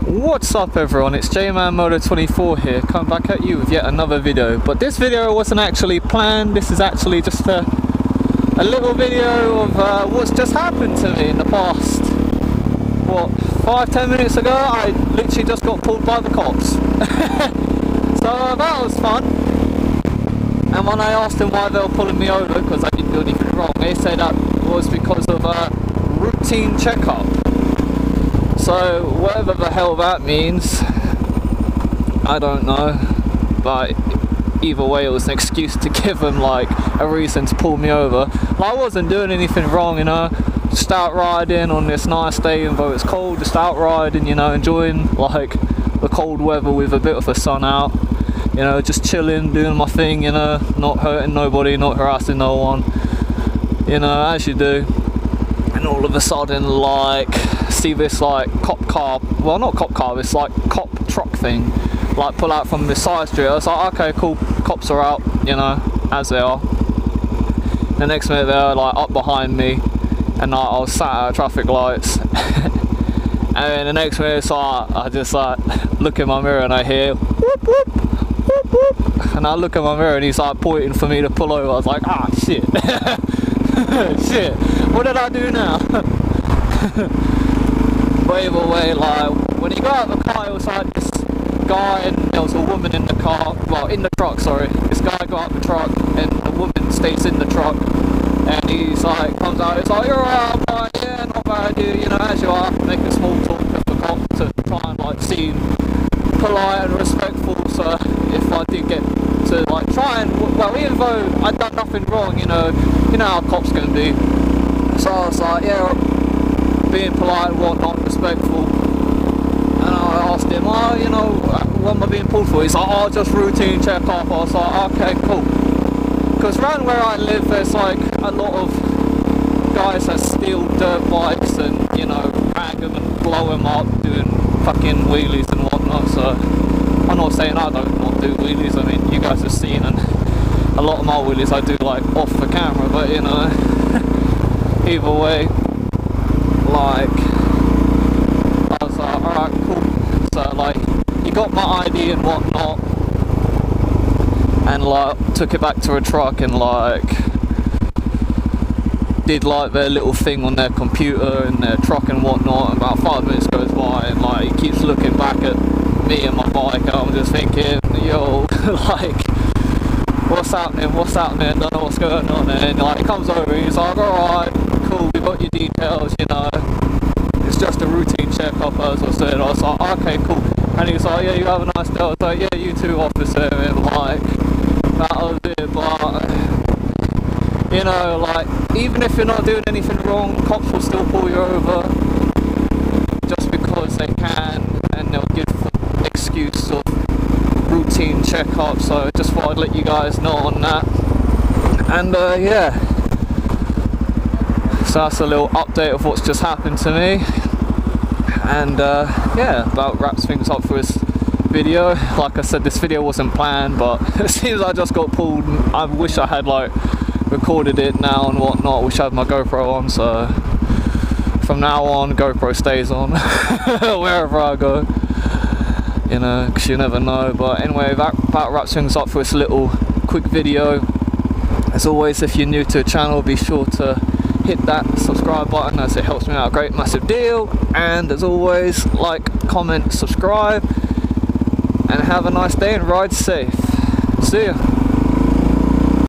What's up everyone, it's JManMoto24 here, coming back at you with yet another video. But this video wasn't actually planned. This is actually just a little video of what's just happened to me in the past, what, 5-10 minutes ago. I literally just got pulled by the cops. So that was fun. And when I asked them why they were pulling me over, because I didn't do anything wrong, they said that was because of a routine checkup. So whatever the hell that means, I don't know, but either way it was an excuse to give them like a reason to pull me over. Like, I wasn't doing anything wrong, you know, just out riding on this nice day, and though it's cold, just out riding, you know, enjoying like the cold weather with a bit of the sun out, you know, just chilling, doing my thing, you know, not hurting nobody, not harassing no one, you know, as you do. And all of a sudden, like, see this like cop car, well not cop car, this like cop truck thing, like pull out from the side street. I was like, okay, cool, cops are out, you know, as they are. The next minute they're like up behind me, and like, I was sat at traffic lights. And then the next minute it's like, I just like look in my mirror and I hear whoop whoop whoop whoop, and I look at my mirror and he's like pointing for me to pull over. I was like, ah shit. Shit, what did I do now? But either way, like, when he got out of the car, it was like this guy and there was a woman in the car, well, in the truck, sorry. This guy got out the truck and the woman stays in the truck, and he's like, comes out, he's like, you're alright, I'm like, yeah, not bad, you know, as you are, making small talk with the cop to try and like seem polite and respectful. So if I did get to like try and, well, even though I'd done nothing wrong, you know how cops can be. So I was like, yeah, being polite and whatnot, respectful. And I asked him, oh, you know, what am I being pulled for? He's like, oh, just routine check off. I was like, okay, cool. Because around where I live, there's like a lot of guys that steal dirt bikes and, you know, drag them and blow them up, doing fucking wheelies and whatnot. So I'm not saying I don't not do wheelies. I mean, you guys have seen, and a lot of my wheelies I do like off the camera, but you know, either way, like, I was like, alright, cool. So like, he got my ID and whatnot, and like, took it back to a truck and like, did like their little thing on their computer and their truck and whatnot. And about 5 minutes goes by and like, he keeps looking back at me and my bike, and I'm just thinking, yo, like, what's happening, don't know what's going on. And like, he comes over and he's like, alright, cool, we got your details, you know, it's just a routine check-up, as I said. I was like, okay, cool. And he's like, yeah, you have a nice day. I was like, yeah, you too, officer. And like, that was it. But you know, like, even if you're not doing anything wrong, cops will still pull you over just because they can, and they'll give the excuse of routine checkup. So just thought I'd let you guys know on that. And yeah, so that's a little update of what's just happened to me. And yeah, about wraps things up for this video. Like I said, this video wasn't planned, but it seems I just got pulled. I wish I had like recorded it now and whatnot. I wish I had my GoPro on, so from now on GoPro stays on wherever I go, you know, because you never know. But anyway, that about wraps things up for this little quick video. As always, if you're new to the channel, be sure to hit that subscribe button, as it helps me out a great massive deal. And as always, like, comment, subscribe, and have a nice day and ride safe. See ya.